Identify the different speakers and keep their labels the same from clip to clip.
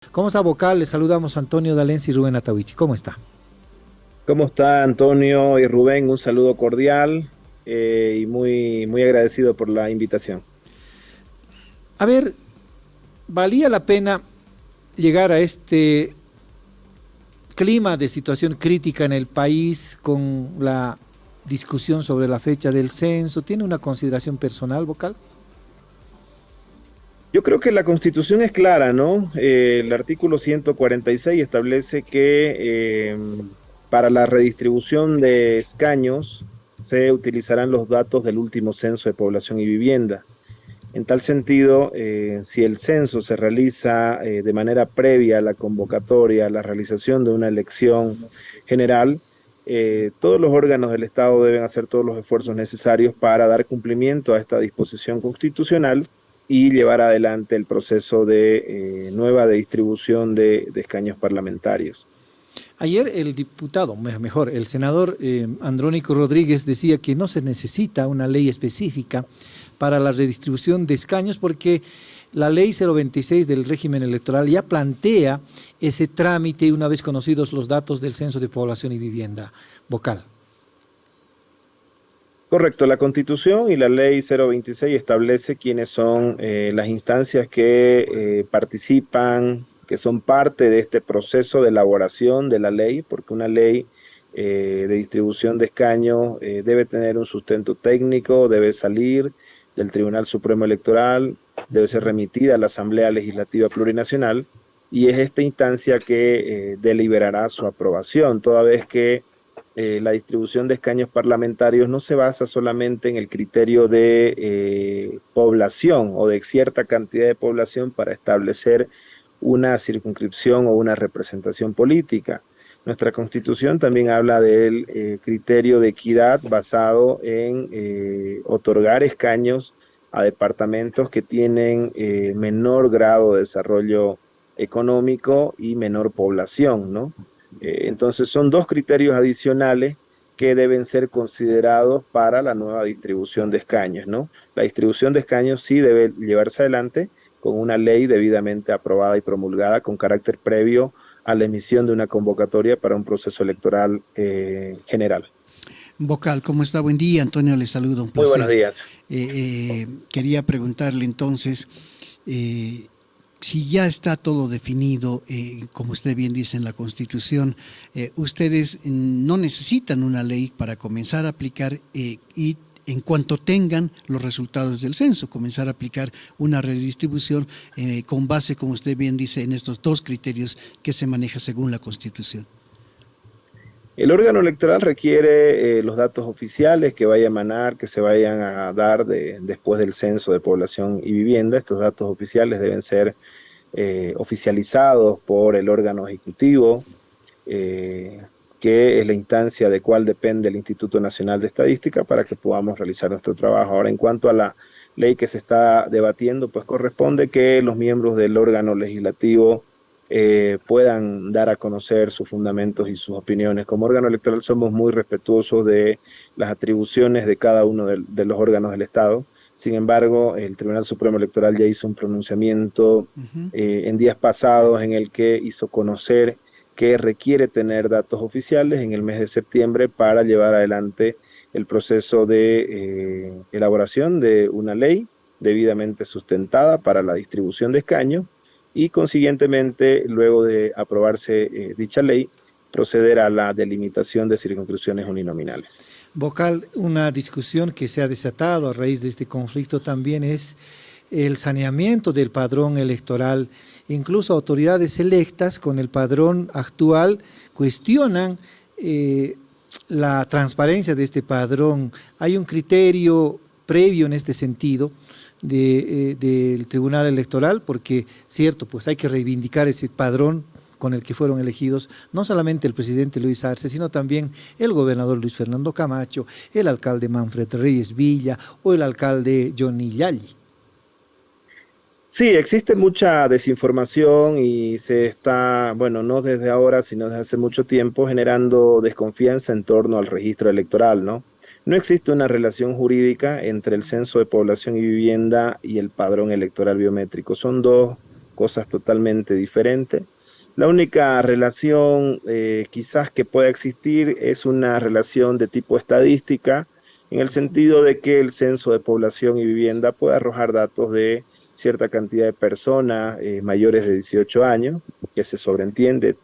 Speaker 1: ¿Cómo está, vocal? Les saludamos a Antonio Dalenzi y Rubén Atahuichi. ¿Cómo está?
Speaker 2: ¿Cómo está Antonio y Rubén? Un saludo cordial y muy agradecido por la invitación.
Speaker 1: A ver, ¿valía la pena llegar a este clima de situación crítica en el país con la discusión sobre la fecha del censo? ¿Tiene una consideración personal, vocal?
Speaker 2: Yo creo que la Constitución es clara, ¿no? El artículo 146 establece que para la redistribución de escaños se utilizarán los datos del último censo de población y vivienda. En tal sentido, si el censo se realiza de manera previa a la convocatoria, a la realización de una elección general, todos los órganos del Estado deben hacer todos los esfuerzos necesarios para dar cumplimiento a esta disposición constitucional y llevar adelante el proceso de nueva distribución de escaños parlamentarios.
Speaker 1: Ayer el diputado, mejor, el senador Andrónico Rodríguez decía que no se necesita una ley específica para la redistribución de escaños porque la ley 026 del régimen electoral ya plantea ese trámite una vez conocidos los datos del censo de población y vivienda, vocal.
Speaker 2: Correcto, la Constitución y la Ley 026 establece quiénes son las instancias que participan, que son parte de este proceso de elaboración de la ley, porque una ley de distribución de escaños debe tener un sustento técnico, debe salir del Tribunal Supremo Electoral, debe ser remitida a la Asamblea Legislativa Plurinacional y es esta instancia que deliberará su aprobación, toda vez que la distribución de escaños parlamentarios no se basa solamente en el criterio de población o de cierta cantidad de población para establecer una circunscripción o una representación política. Nuestra Constitución también habla del criterio de equidad basado en otorgar escaños a departamentos que tienen menor grado de desarrollo económico y menor población, ¿no? Entonces son dos criterios adicionales que deben ser considerados para la nueva distribución de escaños, ¿no? La distribución de escaños sí debe llevarse adelante con una ley debidamente aprobada y promulgada con carácter previo a la emisión de una convocatoria para un proceso electoral general.
Speaker 3: Vocal, ¿cómo está? Buen día, Antonio, le saludo, un
Speaker 2: Muy buenos
Speaker 3: placer.
Speaker 2: días.
Speaker 3: Quería preguntarle entonces, eh, si ya está todo definido, como usted bien dice en la Constitución, ustedes no necesitan una ley para comenzar a aplicar y en cuanto tengan los resultados del censo, comenzar a aplicar una redistribución con base, como usted bien dice, en estos dos criterios que se maneja según la Constitución.
Speaker 2: El órgano electoral requiere los datos oficiales que vaya a emanar, que se vayan a dar después del censo de población y vivienda. Estos datos oficiales deben ser oficializados por el órgano ejecutivo, que es la instancia de cual depende el Instituto Nacional de Estadística para que podamos realizar nuestro trabajo. Ahora, en cuanto a la ley que se está debatiendo, pues corresponde que los miembros del órgano legislativo puedan dar a conocer sus fundamentos y sus opiniones. Como órgano electoral somos muy respetuosos de las atribuciones de cada uno de los órganos del Estado. Sin embargo, el Tribunal Supremo Electoral ya hizo un pronunciamiento en días pasados en el que hizo conocer que requiere tener datos oficiales en el mes de septiembre para llevar adelante el proceso de elaboración de una ley debidamente sustentada para la distribución de escaños y consiguientemente, luego de aprobarse dicha ley, proceder a la delimitación de circunscripciones uninominales.
Speaker 1: Vocal, una discusión que se ha desatado a raíz de este conflicto también es el saneamiento del padrón electoral. Incluso autoridades electas con el padrón actual cuestionan la transparencia de este padrón. Hay un criterio previo en este sentido del Tribunal Electoral, porque, cierto, pues hay que reivindicar ese padrón con el que fueron elegidos no solamente el presidente Luis Arce, sino también el gobernador Luis Fernando Camacho, el alcalde Manfred Reyes Villa o el alcalde Johnny Yalli.
Speaker 2: Sí, existe mucha desinformación y se está, bueno, no desde ahora, sino desde hace mucho tiempo, generando desconfianza en torno al registro electoral, ¿no? No existe una relación jurídica entre el censo de población y vivienda y el padrón electoral biométrico. Son dos cosas totalmente diferentes. La única relación quizás que pueda existir es una relación de tipo estadística, en el sentido de que el censo de población y vivienda puede arrojar datos de cierta cantidad de personas mayores de 18 años, que se sobreentiende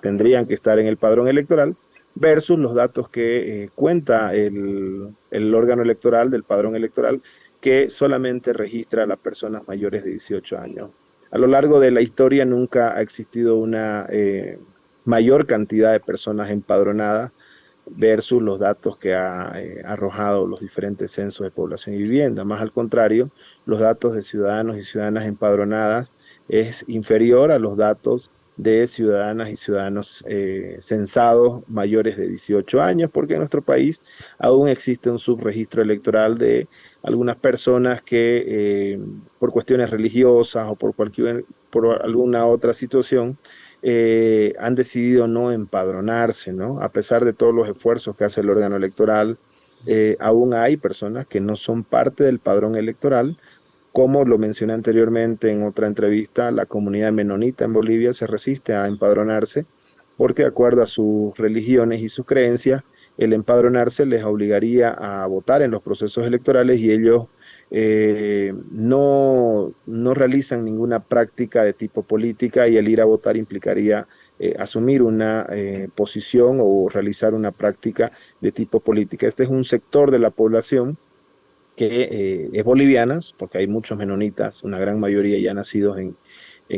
Speaker 2: tendrían que estar en el padrón electoral, versus los datos que cuenta el órgano electoral del padrón electoral, que solamente registra a las personas mayores de 18 años. A lo largo de la historia nunca ha existido una mayor cantidad de personas empadronadas versus los datos que ha arrojado los diferentes censos de población y vivienda. Más al contrario, los datos de ciudadanos y ciudadanas empadronadas es inferior a los datos de ciudadanas y ciudadanos censados mayores de 18 años, porque en nuestro país aún existe un subregistro electoral de algunas personas que por cuestiones religiosas o por alguna otra situación han decidido no empadronarse, ¿no? A pesar de todos los esfuerzos que hace el órgano electoral, aún hay personas que no son parte del padrón electoral. Como lo mencioné anteriormente en otra entrevista, la comunidad menonita en Bolivia se resiste a empadronarse porque, de acuerdo a sus religiones y sus creencias, el empadronarse les obligaría a votar en los procesos electorales, y ellos no realizan ninguna práctica de tipo política, y el ir a votar implicaría asumir una posición o realizar una práctica de tipo política. Este es un sector de la población que es boliviana, porque hay muchos menonitas, una gran mayoría ya nacidos en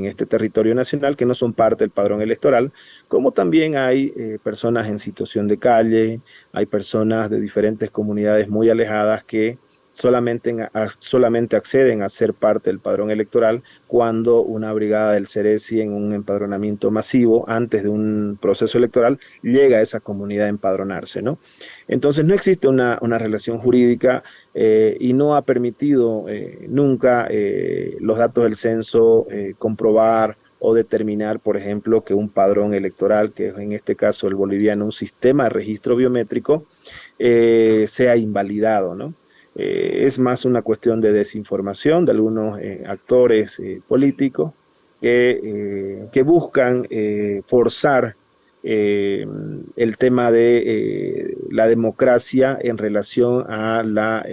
Speaker 2: este territorio nacional, que no son parte del padrón electoral, como también hay personas en situación de calle, hay personas de diferentes comunidades muy alejadas que solamente acceden a ser parte del padrón electoral cuando una brigada del Ceresi, en un empadronamiento masivo antes de un proceso electoral, llega a esa comunidad a empadronarse, ¿no? Entonces no existe una relación jurídica y no ha permitido nunca los datos del censo comprobar o determinar, por ejemplo, que un padrón electoral, que es en este caso el boliviano, un sistema de registro biométrico, sea invalidado, ¿no? Es más una cuestión de desinformación de algunos actores políticos que buscan forzar el tema de la democracia en relación a la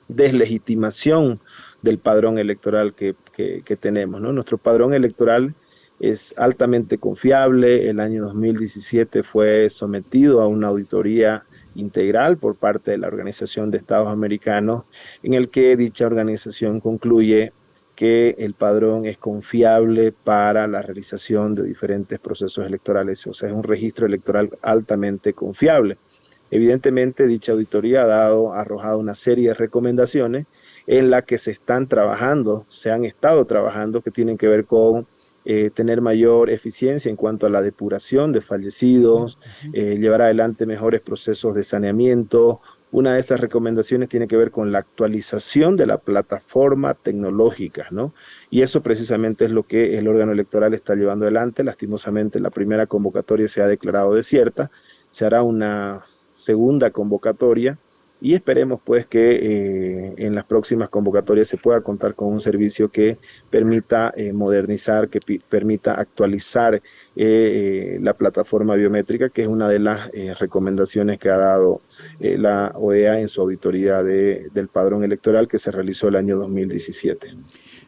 Speaker 2: deslegitimación del padrón electoral que tenemos, ¿no? Nuestro padrón electoral es altamente confiable. El año 2017 fue sometido a una auditoría integral por parte de la Organización de Estados Americanos, en el que dicha organización concluye que el padrón es confiable para la realización de diferentes procesos electorales, o sea, es un registro electoral altamente confiable. Evidentemente, dicha auditoría ha arrojado una serie de recomendaciones en la que se han estado trabajando, que tienen que ver con tener mayor eficiencia en cuanto a la depuración de fallecidos, llevar adelante mejores procesos de saneamiento. Una de esas recomendaciones tiene que ver con la actualización de la plataforma tecnológica, ¿no? Y eso precisamente es lo que el órgano electoral está llevando adelante. Lastimosamente, la primera convocatoria se ha declarado desierta. Se hará una segunda convocatoria y esperemos pues que en las próximas convocatorias se pueda contar con un servicio que permita modernizar, que permita actualizar la plataforma biométrica, que es una de las recomendaciones que ha dado la OEA en su auditoría del padrón electoral que se realizó el año 2017.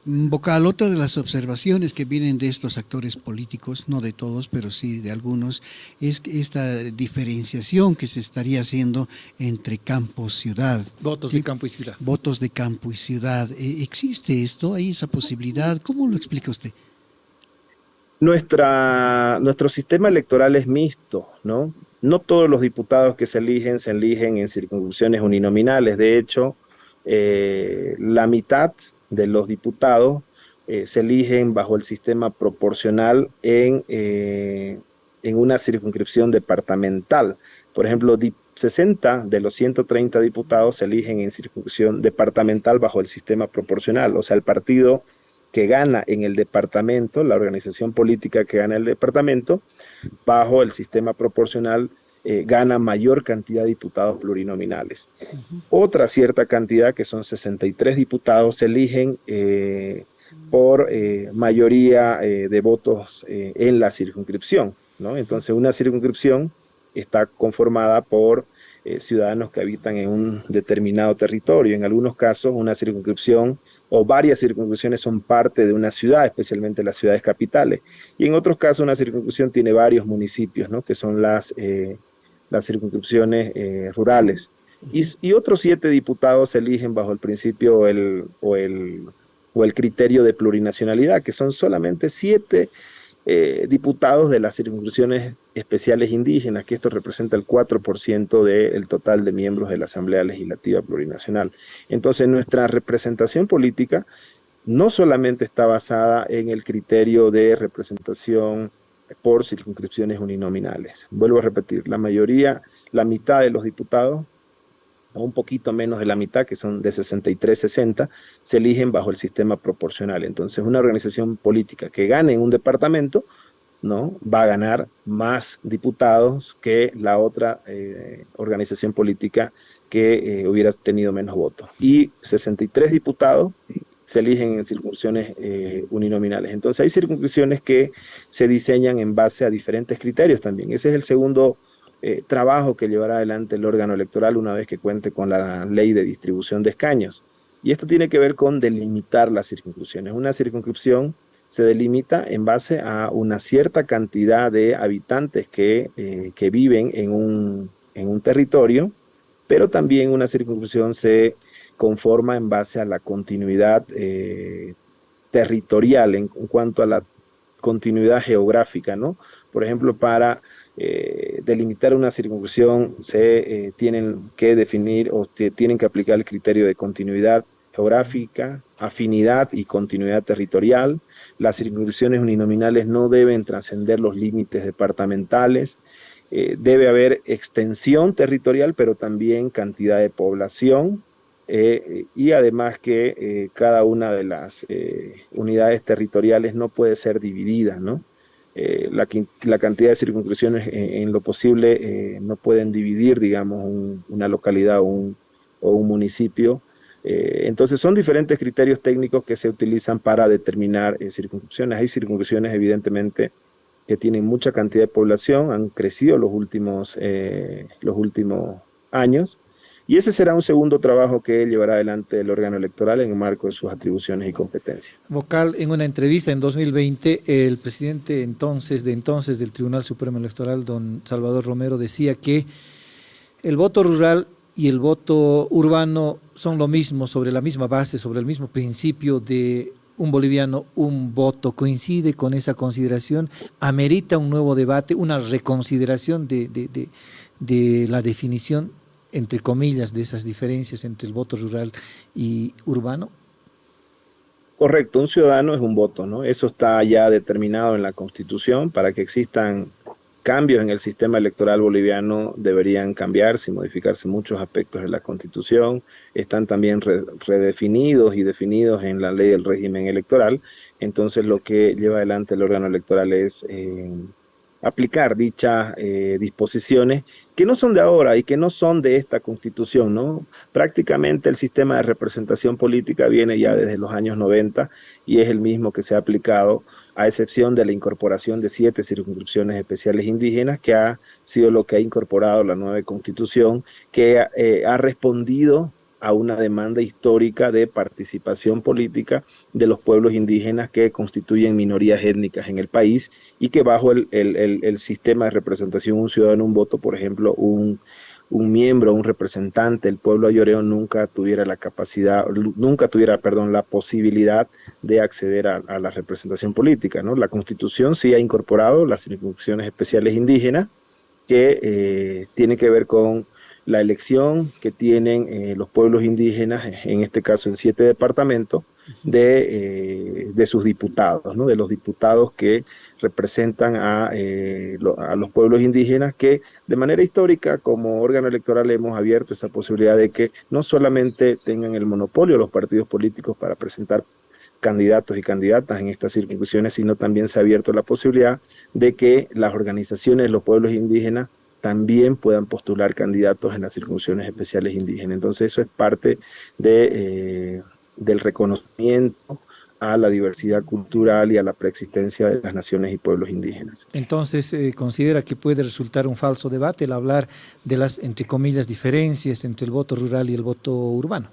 Speaker 3: Vocal, otra de las observaciones que vienen de estos actores políticos, no de todos, pero sí de algunos, es que esta diferenciación que se estaría haciendo entre campo-ciudad.
Speaker 1: Votos de campo y ciudad.
Speaker 3: Votos de campo y ciudad. ¿Existe esto? ¿Hay esa posibilidad? ¿Cómo lo explica usted?
Speaker 2: Nuestro sistema electoral es mixto, ¿no? No todos los diputados que se eligen en circunscripciones uninominales. De hecho, la mitad de los diputados se eligen bajo el sistema proporcional en una circunscripción departamental. Por ejemplo, 60 de los 130 diputados se eligen en circunscripción departamental bajo el sistema proporcional. O sea, el partido que gana en el departamento, la organización política que gana el departamento, bajo el sistema proporcional, gana mayor cantidad de diputados plurinominales. Otra cierta cantidad, que son 63 diputados, se eligen por mayoría de votos en la circunscripción, ¿no? Entonces, una circunscripción está conformada por ciudadanos que habitan en un determinado territorio. En algunos casos, una circunscripción o varias circunscripciones son parte de una ciudad, especialmente las ciudades capitales. Y en otros casos, una circunscripción tiene varios municipios, ¿no? Que son las circunscripciones rurales. Y otros 7 diputados se eligen bajo el principio o el criterio de plurinacionalidad, que son solamente 7 diputados de las circunscripciones especiales indígenas, que esto representa el 4% del total de miembros de la Asamblea Legislativa Plurinacional. Entonces, nuestra representación política no solamente está basada en el criterio de representación por circunscripciones uninominales. Vuelvo a repetir, la mayoría, la mitad de los diputados, o un poquito menos de la mitad, que son de 63-60, se eligen bajo el sistema proporcional. Entonces, una organización política que gane en un departamento, ¿no?, va a ganar más diputados que la otra organización política que hubiera tenido menos votos. Y 63 diputados se eligen en circunscripciones uninominales. Entonces, hay circunscripciones que se diseñan en base a diferentes criterios también. Ese es el segundo trabajo que llevará adelante el órgano electoral una vez que cuente con la ley de distribución de escaños. Y esto tiene que ver con delimitar las circunscripciones. Una circunscripción se delimita en base a una cierta cantidad de habitantes que viven en un territorio, pero también una circunscripción se conforma en base a la continuidad territorial en cuanto a la continuidad geográfica, ¿no? Por ejemplo, para delimitar una circunscripción se tienen que definir o se tienen que aplicar el criterio de continuidad geográfica, afinidad y continuidad territorial. Las circunscripciones uninominales no deben trascender los límites departamentales. Debe haber extensión territorial, pero también cantidad de población. Y además que cada una de las unidades territoriales no puede ser dividida, ¿no? La cantidad de circunscripciones en lo posible no pueden dividir, digamos, una localidad o un municipio. Entonces son diferentes criterios técnicos que se utilizan para determinar circunscripciones. Hay circunscripciones evidentemente que tienen mucha cantidad de población, han crecido los últimos años, y ese será un segundo trabajo que llevará adelante el órgano electoral en el marco de sus atribuciones y competencias.
Speaker 1: Vocal, en una entrevista en 2020, el presidente entonces del Tribunal Supremo Electoral, don Salvador Romero, decía que el voto rural y el voto urbano son lo mismo, sobre la misma base, sobre el mismo principio de un boliviano, un voto. ¿Coincide con esa consideración? ¿Amerita un nuevo debate, una reconsideración de la definición, entre comillas, de esas diferencias entre el voto rural y urbano?
Speaker 2: Correcto, un ciudadano es un voto, ¿no? Eso está ya determinado en la Constitución. Para que existan cambios en el sistema electoral boliviano deberían cambiarse y modificarse muchos aspectos de la Constitución. Están también redefinidos y definidos en la ley del régimen electoral. Entonces lo que lleva adelante el órgano electoral es aplicar dichas disposiciones que no son de ahora y que no son de esta Constitución, ¿no? Prácticamente el sistema de representación política viene ya desde los años 90 y es el mismo que se ha aplicado, a excepción de la incorporación de 7 circunscripciones especiales indígenas, que ha sido lo que ha incorporado la nueva Constitución, que ha respondido a una demanda histórica de participación política de los pueblos indígenas que constituyen minorías étnicas en el país y que bajo el sistema de representación un ciudadano, un voto, por ejemplo, un miembro, un representante del pueblo ayoreo nunca tuviera la posibilidad de acceder a la representación política, ¿no? La Constitución sí ha incorporado las circunscripciones especiales indígenas que tienen que ver con la elección que tienen los pueblos indígenas, en este caso en 7 departamentos, de sus diputados, ¿no? De los diputados que representan a los pueblos indígenas, que de manera histórica como órgano electoral hemos abierto esa posibilidad de que no solamente tengan el monopolio los partidos políticos para presentar candidatos y candidatas en estas circunscripciones, sino también se ha abierto la posibilidad de que las organizaciones de los pueblos indígenas también puedan postular candidatos en las circunscripciones especiales indígenas. Entonces eso es parte del reconocimiento a la diversidad cultural y a la preexistencia de las naciones y pueblos indígenas.
Speaker 1: Entonces, ¿considera que puede resultar un falso debate el hablar de las, entre comillas, diferencias entre el voto rural y el voto urbano?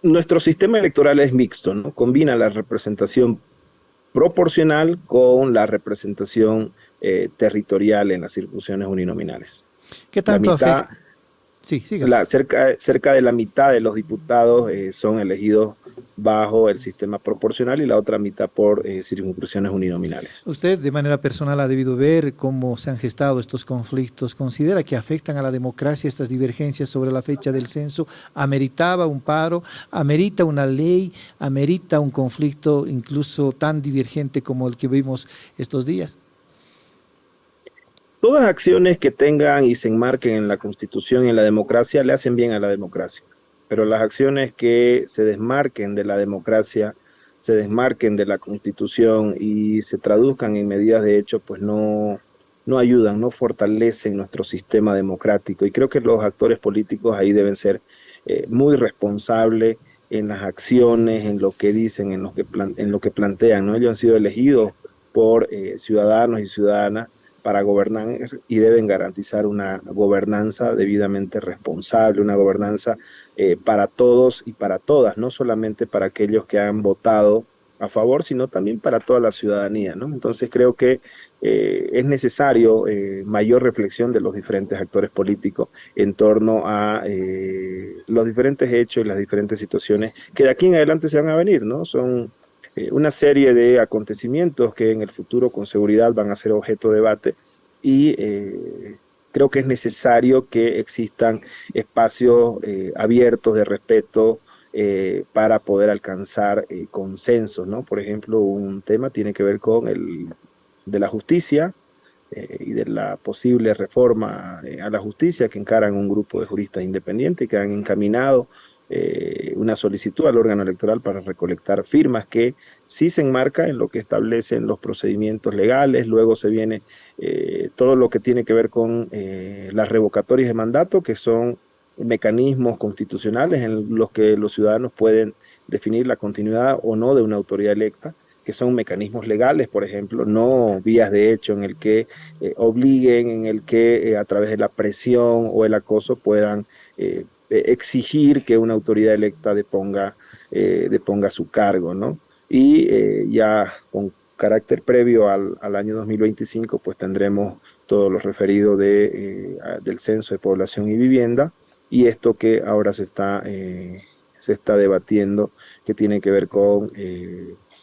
Speaker 2: Nuestro sistema electoral es mixto, ¿no? Combina la representación proporcional con la representación territorial en las circunscripciones uninominales.
Speaker 1: ¿Qué tanto afecta? Sí, siga.
Speaker 2: Cerca de la mitad de los diputados son elegidos bajo el sistema proporcional y la otra mitad por circunscripciones uninominales.
Speaker 1: Usted de manera personal ha debido ver cómo se han gestado estos conflictos. ¿Considera que afectan a la democracia estas divergencias sobre la fecha del censo? ¿Ameritaba un paro? ¿Amerita una ley? ¿Amerita un conflicto incluso tan divergente como el que vimos estos días?
Speaker 2: Todas acciones que tengan y se enmarquen en la Constitución y en la democracia le hacen bien a la democracia, pero las acciones que se desmarquen de la democracia, se desmarquen de la Constitución y se traduzcan en medidas de hecho, pues no ayudan, no fortalecen nuestro sistema democrático. Y creo que los actores políticos ahí deben ser muy responsables en las acciones, en lo que dicen, en lo que plantean, ¿no? Ellos han sido elegidos por ciudadanos y ciudadanas para gobernar y deben garantizar una gobernanza debidamente responsable, una gobernanza para todos y para todas, no solamente para aquellos que han votado a favor, sino también para toda la ciudadanía, ¿no? Entonces creo que es necesario mayor reflexión de los diferentes actores políticos en torno a los diferentes hechos y las diferentes situaciones que de aquí en adelante se van a venir, ¿no? Son una serie de acontecimientos que en el futuro con seguridad van a ser objeto de debate y creo que es necesario que existan espacios abiertos de respeto para poder alcanzar consensos, ¿no? Por ejemplo, un tema tiene que ver con el de la justicia y de la posible reforma a la justicia que encaran un grupo de juristas independientes que han encaminado una solicitud al órgano electoral para recolectar firmas que sí se enmarca en lo que establecen los procedimientos legales. Luego se viene todo lo que tiene que ver con las revocatorias de mandato, que son mecanismos constitucionales en los que los ciudadanos pueden definir la continuidad o no de una autoridad electa, que son mecanismos legales, por ejemplo, no vías de hecho en el que obliguen, en el que a través de la presión o el acoso puedan exigir que una autoridad electa deponga su cargo, ¿no? Y ya con carácter previo al año 2025, pues tendremos todo lo referido del censo de población y vivienda, y esto que ahora se está debatiendo, que tiene que ver con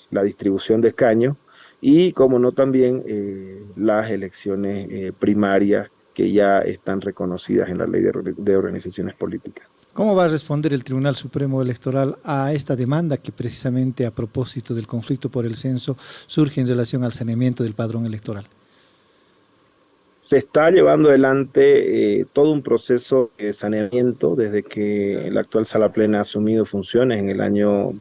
Speaker 2: la distribución de escaños y, como no, también las elecciones primarias que ya están reconocidas en la ley de organizaciones políticas.
Speaker 1: ¿Cómo va a responder el Tribunal Supremo Electoral a esta demanda que precisamente a propósito del conflicto por el censo surge en relación al saneamiento del padrón electoral?
Speaker 2: Se está llevando adelante todo un proceso de saneamiento desde que la actual Sala Plena ha asumido funciones en el año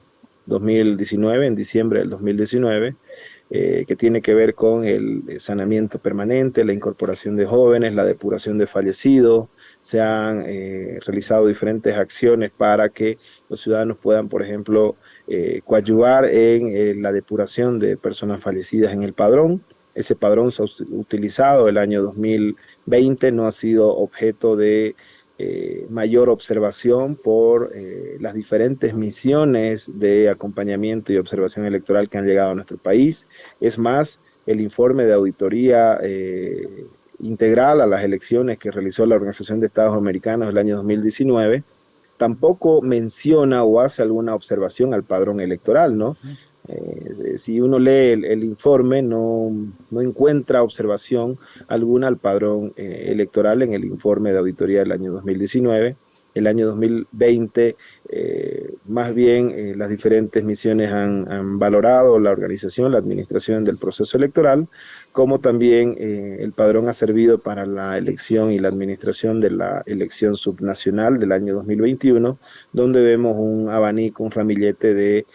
Speaker 2: 2019, en diciembre del 2019, que tiene que ver con el saneamiento permanente, la incorporación de jóvenes, la depuración de fallecidos. Se han realizado diferentes acciones para que los ciudadanos puedan, por ejemplo, coadyuvar en la depuración de personas fallecidas en el padrón. Ese padrón se ha utilizado el año 2020, no ha sido objeto de mayor observación por las diferentes misiones de acompañamiento y observación electoral que han llegado a nuestro país. Es más, el informe de auditoría integral a las elecciones que realizó la Organización de Estados Americanos el año 2019 tampoco menciona o hace alguna observación al padrón electoral, ¿no? Si uno lee el informe, no encuentra observación alguna al padrón electoral en el informe de auditoría del año 2019. El año 2020, más bien las diferentes misiones han valorado la organización, la administración del proceso electoral, como también el padrón ha servido para la elección y la administración de la elección subnacional del año 2021, donde vemos un abanico, un ramillete de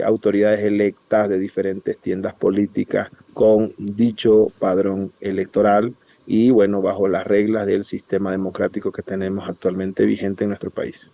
Speaker 2: autoridades electas de diferentes tiendas políticas con dicho padrón electoral y, bueno, bajo las reglas del sistema democrático que tenemos actualmente vigente en nuestro país.